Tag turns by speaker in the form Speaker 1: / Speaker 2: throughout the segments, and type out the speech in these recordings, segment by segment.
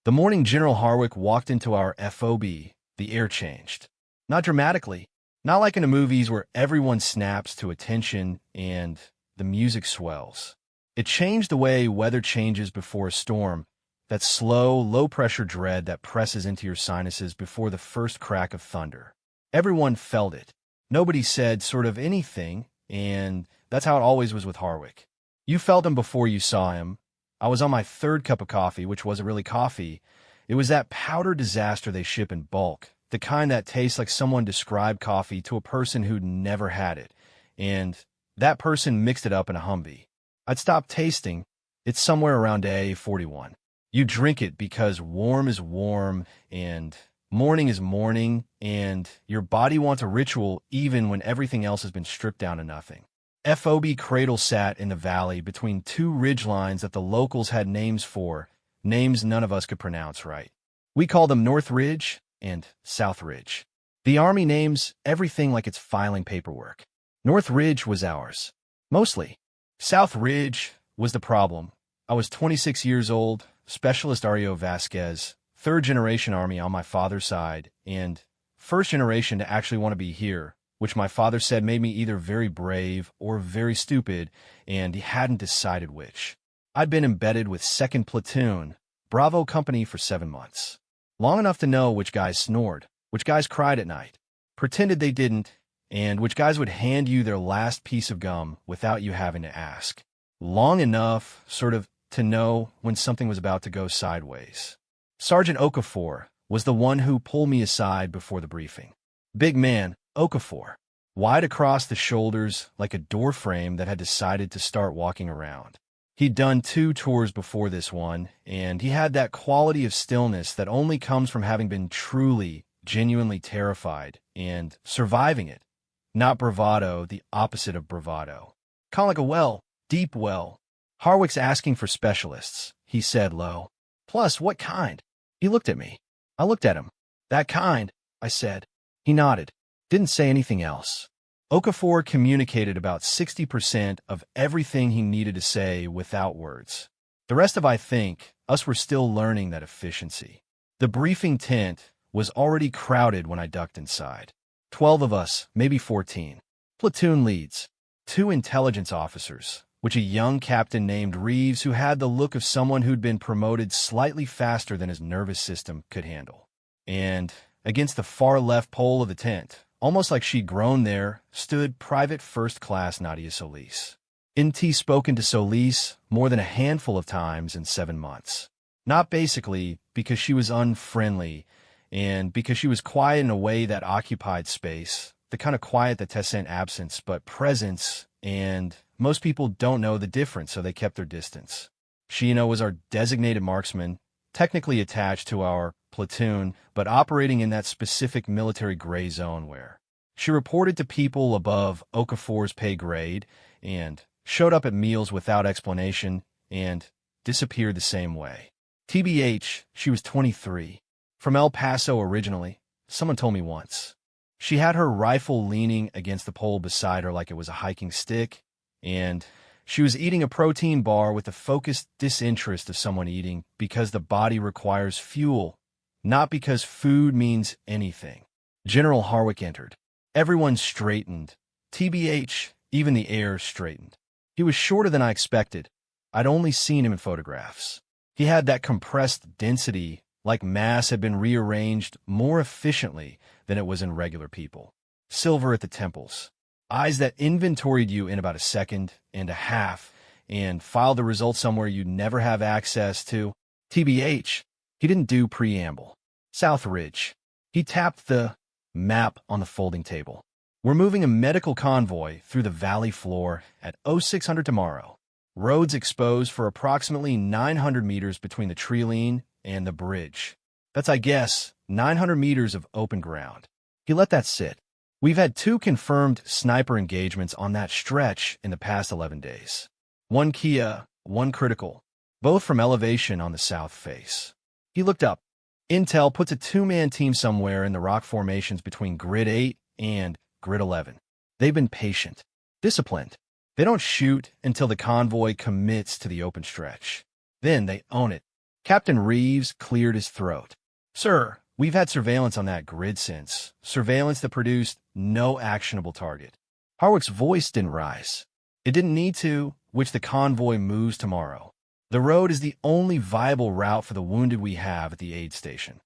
Speaker 1: The morning General Harwick walked into our FOB, the air changed. Not dramatically, not like in the movies where everyone snaps to attention and the music swells. It changed the way weather changes before a storm, that slow, low-pressure dread that presses into your sinuses before the first crack of thunder. Everyone felt it. Nobody said sort of anything, and that's how it always was with Harwick. You felt him before you saw him. I was on my third cup of coffee, which wasn't really coffee. It was that powder disaster they ship in bulk, the kind that tastes like someone described coffee to a person who'd never had it, and that person mixed it up in a Humvee. I'd stopped tasting. It's somewhere around day 41. You drink it because warm is warm, and morning is morning, and your body wants a ritual even when everything else has been stripped down to nothing. FOB Cradle sat in the valley between two ridgelines that the locals had names for, names none of us could pronounce right. We called them North Ridge and South Ridge. The Army names everything like it's filing paperwork. North Ridge was ours. Mostly. South Ridge was the problem. I was 26 years old, Specialist Ario Vasquez, third-generation Army on my father's side, and first generation to actually want to be here, which my father said made me either very brave or very stupid, and he hadn't decided which. I'd been embedded with 2nd Platoon, Bravo Company for 7 months. Long enough to know which guys snored, which guys cried at night, pretended they didn't, and which guys would hand you their last piece of gum without you having to ask. Long enough, sort of, to know when something was about to go sideways. Sergeant Okafor was the one who pulled me aside before the briefing. Big man, Okafor, wide across the shoulders like a door frame that had decided to start walking around. He'd done 2 tours before this one, and he had that quality of stillness that only comes from having been truly, genuinely terrified and surviving it. Not bravado, the opposite of bravado. Kind of like a well, deep well. Harwick's asking for specialists, he said low. Plus, what kind? He looked at me. I looked at him. That kind, I said. He nodded. Didn't say anything else. Okafor communicated about 60% of everything he needed to say without words. The rest of, I think, us were still learning that efficiency. The briefing tent was already crowded when I ducked inside. 12 of us, maybe 14. Platoon leads. 2 intelligence officers, which a young captain named Reeves who had the look of someone who'd been promoted slightly faster than his nervous system could handle. And against the far left pole of the tent, almost like she'd grown there, stood Private First Class Nadia Solis. NT spoken to Solis more than a handful of times in 7 months. Not basically because she was unfriendly and because she was quiet in a way that occupied space, the kind of quiet that tests absence, but presence, and most people don't know the difference, so they kept their distance. She, was our designated marksman, technically attached to our platoon, but operating in that specific military gray zone where she reported to people above Okafor's pay grade and showed up at meals without explanation and disappeared the same way. TBH, she was 23. From El Paso originally, someone told me once. She had her rifle leaning against the pole beside her like it was a hiking stick, and she was eating a protein bar with the focused disinterest of someone eating because the body requires fuel, not because food means anything. General Harwick entered. Everyone straightened. TBH, even the air straightened. He was shorter than I expected. I'd only seen him in photographs. He had that compressed density, like mass had been rearranged more efficiently than it was in regular people. Silver at the temples. Eyes that inventoried you in about a second and a half and filed the results somewhere you'd never have access to. TBH, he didn't do preamble. South Ridge. He tapped the map on the folding table. We're moving a medical convoy through the valley floor at 0600 tomorrow. Roads exposed for approximately 900 meters between the tree line and the bridge. That's, I guess, 900 meters of open ground. He let that sit. We've had 2 confirmed sniper engagements on that stretch in the past 11 days. 1 Kia, 1 critical, both from elevation on the south face. He looked up. Intel puts a 2-man team somewhere in the rock formations between Grid 8 and Grid 11. They've been patient, disciplined. They don't shoot until the convoy commits to the open stretch. Then they own it. Captain Reeves cleared his throat. Sir, we've had surveillance on that grid since. Surveillance that produced no actionable target. Harwick's voice didn't rise. It didn't need to, which the convoy moves tomorrow. The road is the only viable route for the wounded we have at the aid station.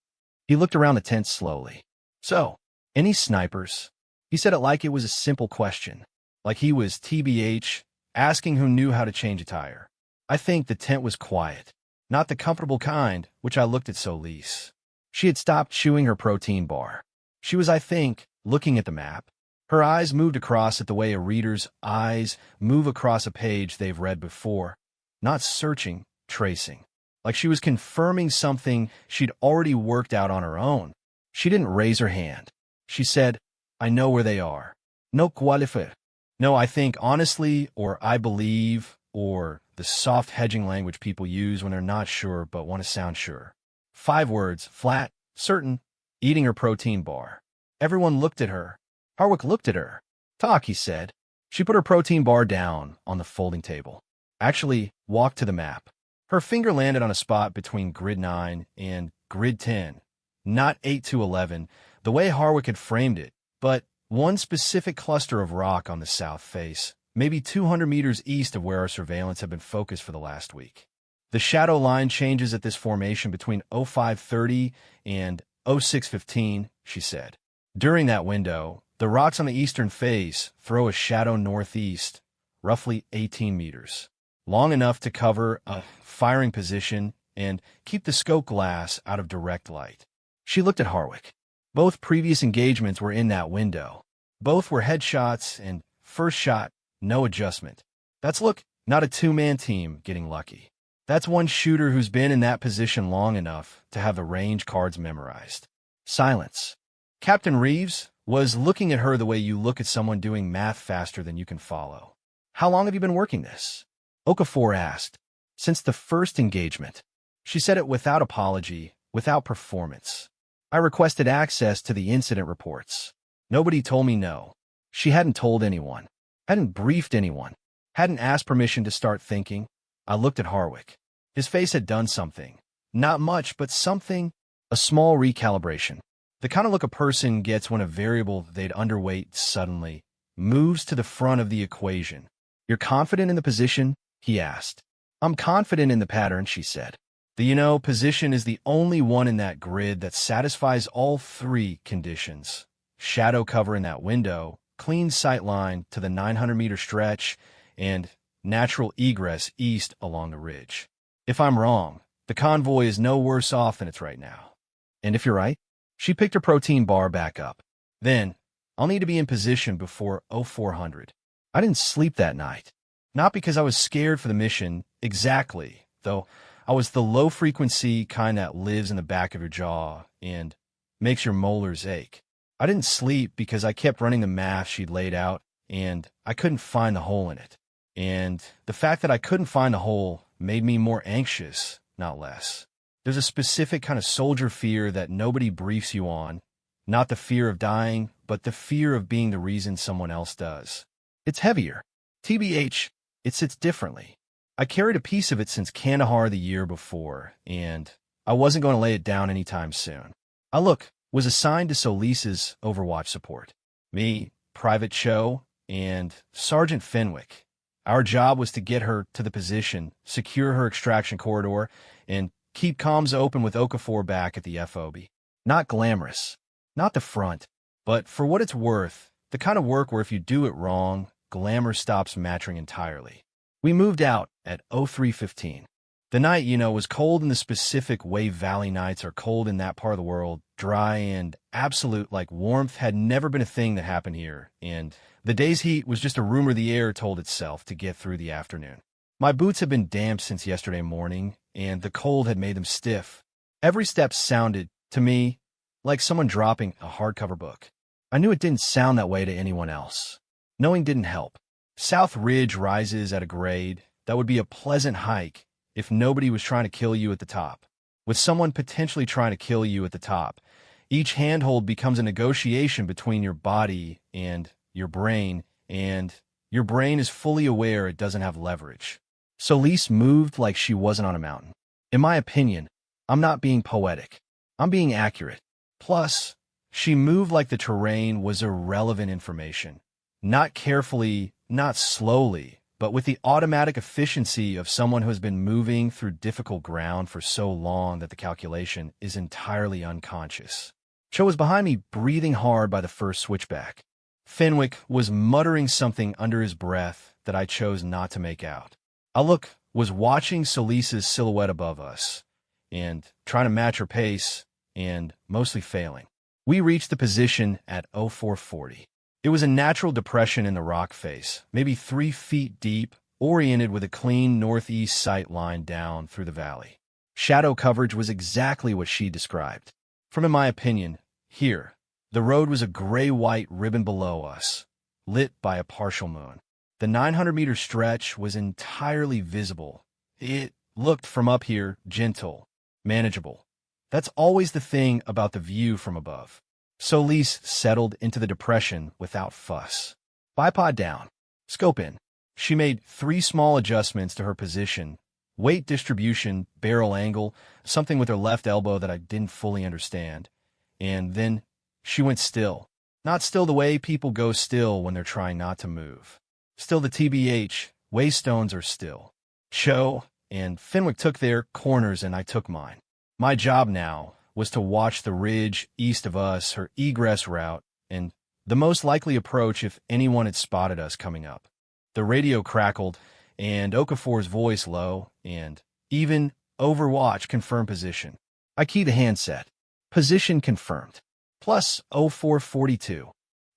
Speaker 1: He looked around the tent slowly. So, any snipers? He said it like it was a simple question, like he was TBH, asking who knew how to change a tire. I think the tent was quiet, not the comfortable kind, which I looked at Solis. She had stopped chewing her protein bar. She was, I think, looking at the map. Her eyes moved across it the way a reader's eyes move across a page they've read before, not searching, tracing. Like she was confirming something she'd already worked out on her own. She didn't raise her hand. She said, I know where they are. No qualifier. No, I think honestly, or I believe, or the soft hedging language people use when they're not sure but want to sound sure. 5 words, flat, certain, eating her protein bar. Everyone looked at her. Harwick looked at her. Talk, he said. She put her protein bar down on the folding table. Actually, walked to the map. Her finger landed on a spot between grid 9 and grid 10. Not 8 to 11, the way Harwick had framed it, but one specific cluster of rock on the south face, maybe 200 meters east of where our surveillance had been focused for the last week. The shadow line changes at this formation between 0530 and 0615, she said. During that window, the rocks on the eastern face throw a shadow northeast, roughly 18 meters, long enough to cover a firing position and keep the scope glass out of direct light. She looked at Harwick. Both previous engagements were in that window. Both were headshots, and first shot, no adjustment. That's not a two-man team getting lucky. That's one shooter who's been in that position long enough to have the range cards memorized. Silence. Captain Reeves was looking at her the way you look at someone doing math faster than you can follow. How long have you been working this? Okafor asked. Since the first engagement. She said it without apology, without performance. I requested access to the incident reports. Nobody told me no. She hadn't told anyone, hadn't briefed anyone, hadn't asked permission to start thinking. I looked at Harwick. His face had done something. Not much, but something. A small recalibration. The kind of look a person gets when a variable they'd underweight suddenly moves to the front of the equation. You're confident in the position? He asked. I'm confident in the pattern, she said. The position is the only one in that grid that satisfies all 3 conditions. Shadow cover in that window, clean sight line to the 900-meter stretch, and natural egress east along the ridge. If I'm wrong, the convoy is no worse off than it's right now. And if you're right, she picked her protein bar back up. Then, I'll need to be in position before 0400. I didn't sleep that night. Not because I was scared for the mission, exactly, though I was the low-frequency kind that lives in the back of your jaw and makes your molars ache. I didn't sleep because I kept running the math she'd laid out, and I couldn't find the hole in it. And the fact that I couldn't find the hole made me more anxious, not less. There's a specific kind of soldier fear that nobody briefs you on, not the fear of dying, but the fear of being the reason someone else does. It's heavier. TBH, it sits differently. I carried a piece of it since Kandahar the year before, and I wasn't going to lay it down anytime soon. I was assigned to Solis's Overwatch support. Me, Private Cho, and Sergeant Fenwick. Our job was to get her to the position, secure her extraction corridor, and keep comms open with Okafor back at the FOB. Not glamorous. Not the front. But for what it's worth, the kind of work where if you do it wrong, glamour stops mattering entirely. We moved out at 0315. The night, was cold in the specific way Valley nights are cold in that part of the world, dry and absolute, like warmth had never been a thing that happened here, and the day's heat was just a rumor the air told itself to get through the afternoon. My boots had been damp since yesterday morning, and the cold had made them stiff. Every step sounded, to me, like someone dropping a hardcover book. I knew it didn't sound that way to anyone else. Knowing didn't help. South Ridge rises at a grade that would be a pleasant hike if nobody was trying to kill you at the top. With someone potentially trying to kill you at the top, each handhold becomes a negotiation between your body and your brain is fully aware it doesn't have leverage. Solis moved like she wasn't on a mountain. In my opinion, I'm not being poetic. I'm being accurate. Plus, she moved like the terrain was irrelevant information. Not carefully, not slowly, but with the automatic efficiency of someone who has been moving through difficult ground for so long that the calculation is entirely unconscious. Cho was behind me, breathing hard by the first switchback. Fenwick was muttering something under his breath that I chose not to make out. I was watching Solis's silhouette above us, and trying to match her pace, and mostly failing. We reached the position at 0440. It was a natural depression in the rock face, maybe 3 feet deep, oriented with a clean northeast sight line down through the valley. Shadow coverage was exactly what she described. From, in my opinion, here, the road was a gray-white ribbon below us, lit by a partial moon. The 900-meter stretch was entirely visible. It looked from up here gentle, manageable. That's always the thing about the view from above. Solis settled into the depression without fuss. Bipod down. Scope in. She made 3 small adjustments to her position. Weight distribution, barrel angle, something with her left elbow that I didn't fully understand. And then she went still. Not still the way people go still when they're trying not to move. Still the TBH, waystones are still. Cho and Fenwick took their corners and I took mine. My job now was to watch the ridge east of us, her egress route, and the most likely approach if anyone had spotted us coming up. The radio crackled, and Okafor's voice low, and even Overwatch confirmed position. I keyed the handset. Position confirmed. Plus 0442.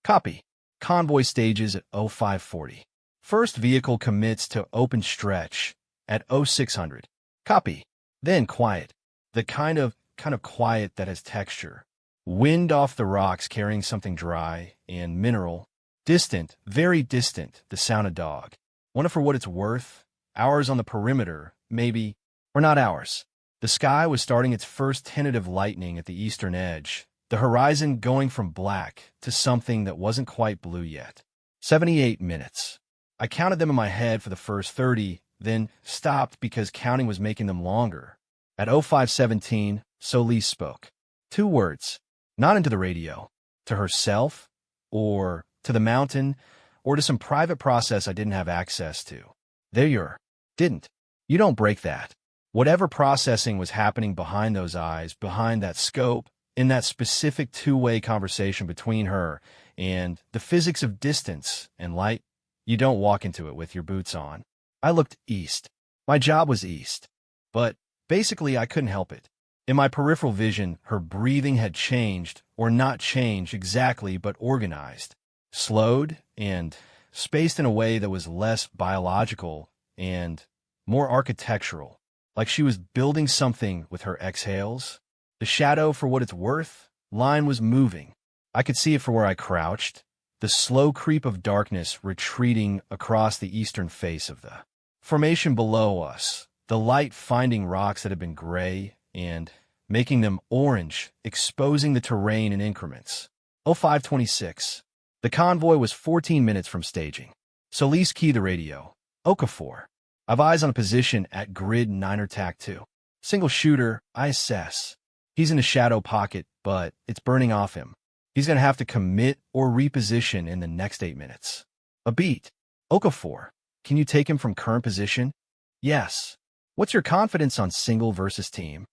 Speaker 1: Copy. Convoy stages at 0540. First vehicle commits to open stretch at 0600. Copy. Then quiet. The kind of quiet that has texture. Wind off the rocks carrying something dry and mineral. Distant, very distant, the sound of dog. Wonder for what it's worth. Hours on the perimeter, maybe, or not hours. The sky was starting its first tentative lightening at the eastern edge, the horizon going from black to something that wasn't quite blue yet. 78 minutes. I counted them in my head for the first 30, then stopped because counting was making them longer. At 0517, Solis spoke. 2 words. Not into the radio. To herself, or to the mountain, or to some private process I didn't have access to. There you're. Didn't. You don't break that. Whatever processing was happening behind those eyes, behind that scope, in that specific 2-way conversation between her and the physics of distance and light, you don't walk into it with your boots on. I looked east. My job was east. But basically, I couldn't help it. In my peripheral vision, her breathing had changed, or not changed exactly, but organized, slowed, and spaced in a way that was less biological and more architectural, like she was building something with her exhales. The shadow, for what it's worth, line was moving. I could see it from where I crouched, the slow creep of darkness retreating across the eastern face of the formation below us. The light finding rocks that had been gray and making them orange, exposing the terrain in increments. 0526. The convoy was 14 minutes from staging. Solis keyed the radio. Okafor. I've eyes on a position at grid 9er tac 2. Single shooter, I assess. He's in a shadow pocket, but it's burning off him. He's going to have to commit or reposition in the next 8 minutes. A beat. Okafor. Can you take him from current position? Yes. What's your confidence on single versus team?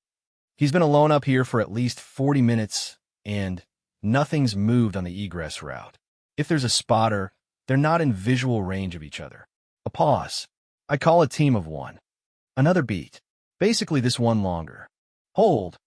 Speaker 1: He's been alone up here for at least 40 minutes, and nothing's moved on the egress route. If there's a spotter, they're not in visual range of each other. A pause. I call a team of 1. Another beat. Basically this one longer. Hold.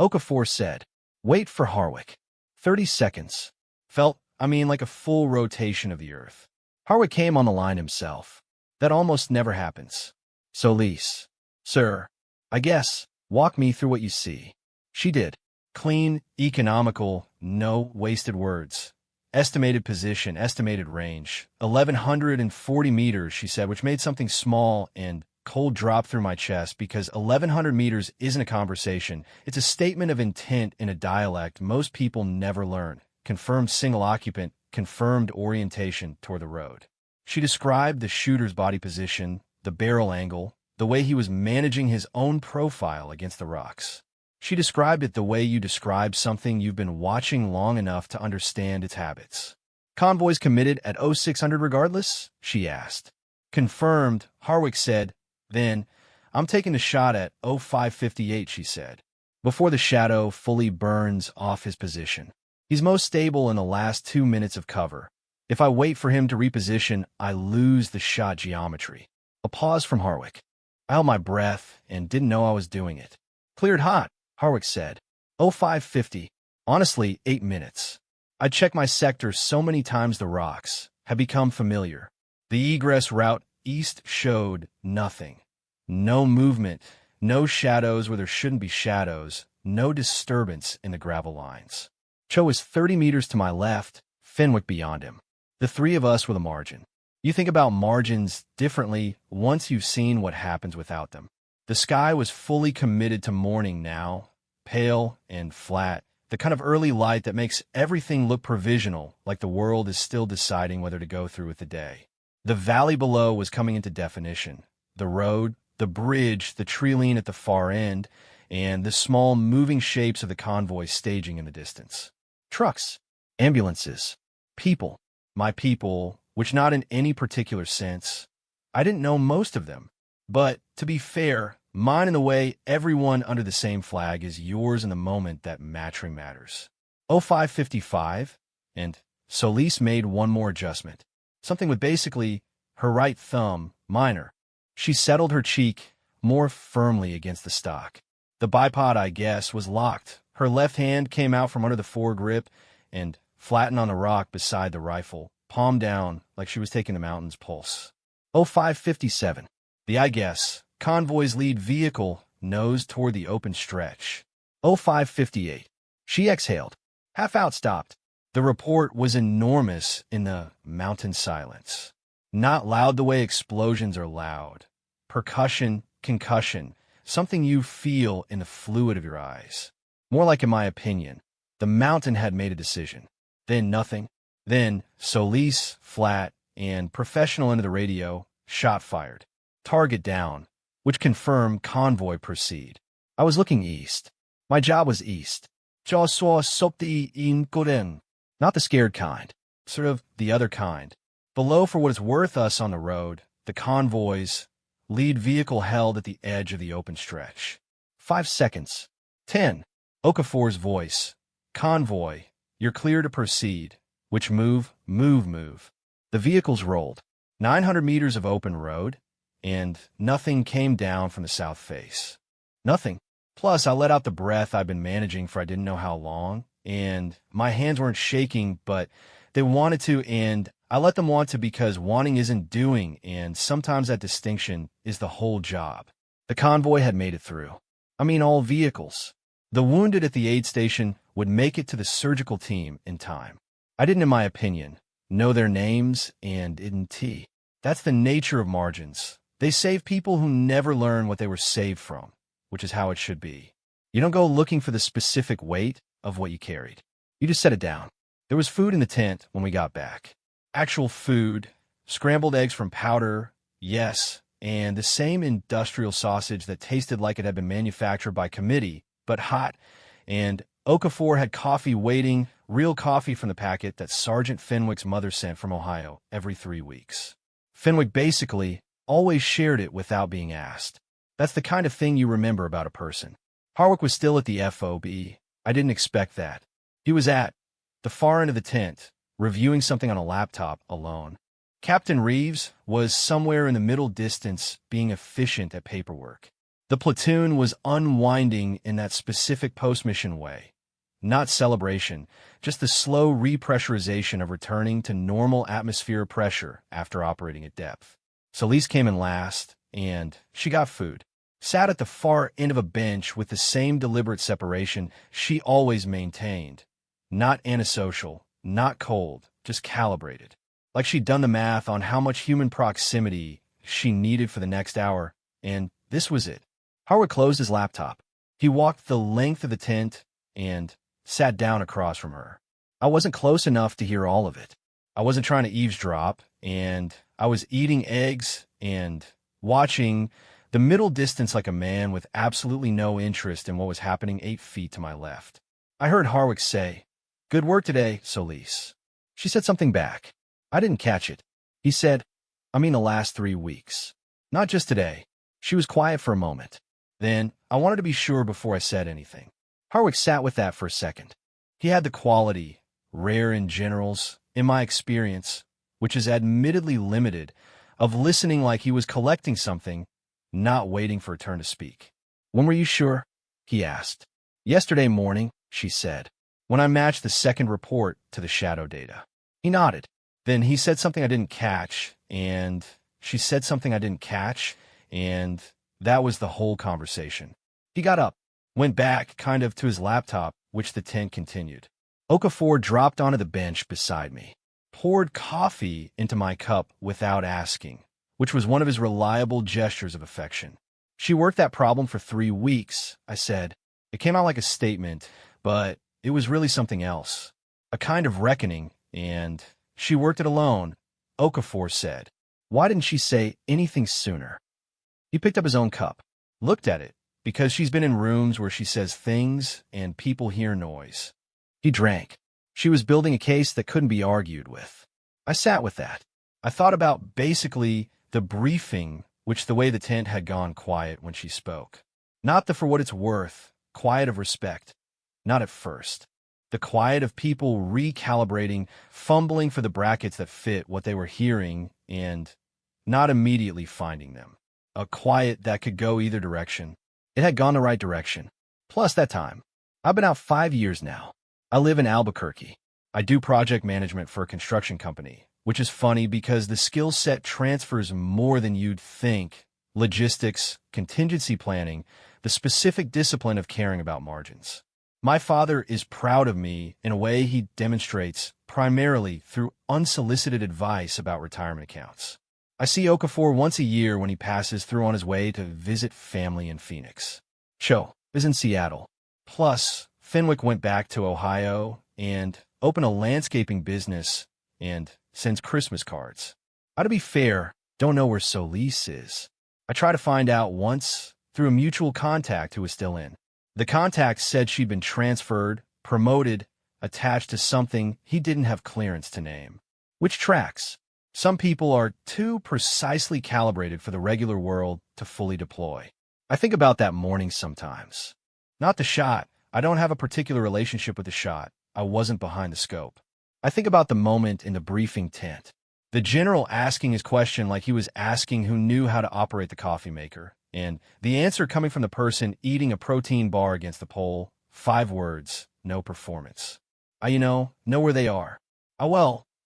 Speaker 1: Okafor said. Wait for Harwick. 30 seconds. Felt, like a full rotation of the earth. Harwick came on the line himself. That almost never happens. Solis. Sir, I guess, walk me through what you see. She did. Clean, economical, no wasted words. Estimated position, estimated range. 1,140 meters, she said, which made something small and cold drop through my chest because 1,100 meters isn't a conversation. It's a statement of intent in a dialect most people never learn. Confirmed single occupant, confirmed orientation toward the road. She described the shooter's body position, the barrel angle, the way he was managing his own profile against the rocks. She described it the way you describe something you've been watching long enough to understand its habits. Convoys committed at 0600 regardless? She asked. Confirmed, Harwick said. Then, I'm taking a shot at 0558, she said, before the shadow fully burns off his position. He's most stable in the last 2 minutes of cover. If I wait for him to reposition, I lose the shot geometry. A pause from Harwick. I held my breath and didn't know I was doing it. Cleared hot, Harwick said. 0550. Honestly, 8 minutes. I'd checked my sector so many times the rocks had become familiar. The egress route east showed nothing. No movement, no shadows where there shouldn't be shadows, no disturbance in the gravel lines. Cho was 30 meters to my left, Fenwick beyond him. The three of us were the margin. You think about margins differently once you've seen what happens without them. The sky was fully committed to morning now, pale and flat, the kind of early light that makes everything look provisional, like the world is still deciding whether to go through with the day. The valley below was coming into definition. The road, the bridge, the tree line at the far end, and the small moving shapes of the convoy staging in the distance. Trucks, ambulances, people. My people, which not in any particular sense. I didn't know most of them. But, to be fair, mine in the way everyone under the same flag is yours in the moment that matching matters. 0555, and Solis made one more adjustment. Something with basically her right thumb, minor. She settled her cheek more firmly against the stock. The bipod, I guess, was locked. Her left hand came out from under the foregrip and flattened on the rock beside the rifle, palm down like she was taking the mountain's pulse. 0557. The I guess convoy's lead vehicle nosed toward the open stretch. 0558. She exhaled. Half out stopped. The report was enormous in the mountain silence. Not loud the way explosions are loud. Percussion, concussion, something you feel in the fluid of your eyes. More like, in my opinion, the mountain had made a decision. Then nothing. Then Solis, flat, and professional into the radio, shot fired. Target down, which confirmed convoy proceed. I was looking east. My job was east. Jag såg sopti in goden. Not the scared kind, sort of the other kind. Below, for what it's worth us on the road, the convoy's lead vehicle held at the edge of the open stretch. 5 seconds. 10. Okafor's voice. Convoy, you're clear to proceed. Which move? Move. The vehicles rolled. 900 meters of open road, and nothing came down from the south face. Nothing. Plus, I let out the breath I'd been managing for I didn't know how long, and my hands weren't shaking, but they wanted to, and I let them want to because wanting isn't doing, and sometimes that distinction is the whole job. The convoy had made it through. I mean, all vehicles. The wounded at the aid station would make it to the surgical team in time. I didn't, in my opinion, know their names and didn't. That's the nature of margins. They save people who never learn what they were saved from, which is how it should be. You don't go looking for the specific weight of what you carried. You just set it down. There was food in the tent when we got back. Actual food, scrambled eggs from powder, yes, and the same industrial sausage that tasted like it had been manufactured by committee, but hot, and Okafor had coffee waiting, real coffee from the packet that Sergeant Fenwick's mother sent from Ohio every 3 weeks. Fenwick basically always shared it without being asked. That's the kind of thing you remember about a person. Harwick was still at the FOB. I didn't expect that. He was at the far end of the tent, reviewing something on a laptop alone. Captain Reeves was somewhere in the middle distance being efficient at paperwork. The platoon was unwinding in that specific post-mission way. Not celebration, just the slow repressurization of returning to normal atmosphere pressure after operating at depth. Solis came in last, and she got food. Sat at the far end of a bench with the same deliberate separation she always maintained. Not antisocial, not cold, just calibrated. Like she'd done the math on how much human proximity she needed for the next hour, and this was it. Harwood closed his laptop. He walked the length of the tent and sat down across from her. I wasn't close enough to hear all of it. I wasn't trying to eavesdrop, and I was eating eggs and watching The middle distance like a man with absolutely no interest in what was happening 8 feet to my left. I heard Harwick say, "Good work today, Solis." She said something back. I didn't catch it. He said, "I mean the last 3 weeks. Not just today." She was quiet for a moment. Then, I wanted to be sure before I said anything. Harwick sat with that for a second. He had the quality, rare in generals, in my experience, which is admittedly limited, of listening like he was collecting something, not waiting for a turn to speak. "When were you sure?" he asked. "Yesterday morning," she said, "when I matched the second report to the shadow data." He nodded. Then he said something I didn't catch, and she said something I didn't catch, and that was the whole conversation. He got up, went back kind of to his laptop, which the tent continued. Okafor dropped onto the bench beside me, poured coffee into my cup without asking, which was one of his reliable gestures of affection. "She worked that problem for 3 weeks," I said. It came out like a statement, but it was really something else. A kind of reckoning, and she worked it alone, Okafor said. "Why didn't she say anything sooner?" He picked up his own cup, looked at it, because she's been in rooms where she says things and people hear noise. He drank. She was building a case that couldn't be argued with. I sat with that. I thought about basically the briefing, which the way the tent had gone quiet when she spoke. Not the for what it's worth, quiet of respect. Not at first. The quiet of people recalibrating, fumbling for the brackets that fit what they were hearing, and not immediately finding them. A quiet that could go either direction. It had gone the right direction. Plus that time. I've been out 5 years now. I live in Albuquerque. I do project management for a construction company, which is funny because the skill set transfers more than you'd think. Logistics, contingency planning, the specific discipline of caring about margins. My father is proud of me in a way he demonstrates primarily through unsolicited advice about retirement accounts. I see Okafor once a year when he passes through on his way to visit family in Phoenix. Cho is in Seattle. Plus, Fenwick went back to Ohio and opened a landscaping business and sends Christmas cards. To be fair, don't know where Solis is. I tried to find out once through a mutual contact who was still in. The contact said she'd been transferred, promoted, attached to something he didn't have clearance to name. Which tracks. Some people are too precisely calibrated for the regular world to fully deploy. I think about that morning sometimes. Not the shot. I don't have a particular relationship with the shot. I wasn't behind the scope. I think about the moment in the briefing tent. The general asking his question like he was asking who knew how to operate the coffee maker, and the answer coming from the person eating a protein bar against the pole. 5 words, no performance. I know where they are.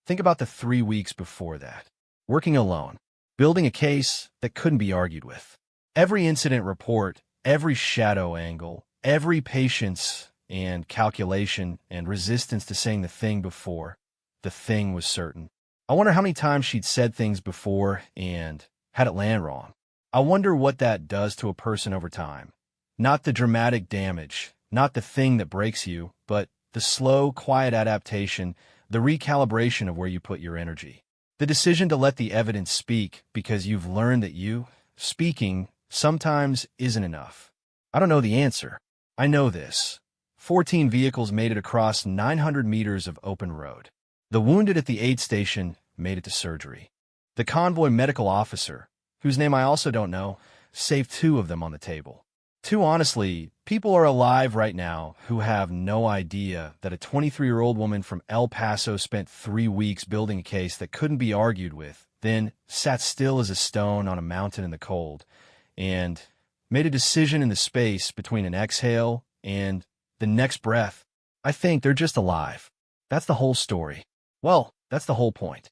Speaker 1: Think about the 3 weeks before that. Working alone. Building a case that couldn't be argued with. Every incident report, every shadow angle, every patience and calculation and resistance to saying the thing before. The thing was certain. I wonder how many times she'd said things before and had it land wrong. I wonder what that does to a person over time. Not the dramatic damage, not the thing that breaks you, but the slow, quiet adaptation, the recalibration of where you put your energy. The decision to let the evidence speak because you've learned that speaking, sometimes isn't enough. I don't know the answer. I know this. 14 vehicles made it across 900 meters of open road. The wounded at the aid station made it to surgery. The convoy medical officer, whose name I also don't know, saved 2 of them on the table. 2, honestly, people are alive right now who have no idea that a 23-year-old woman from El Paso spent 3 weeks building a case that couldn't be argued with, then sat still as a stone on a mountain in the cold, and made a decision in the space between an exhale and the next breath. I think they're just alive. That's the whole story. Well, that's the whole point.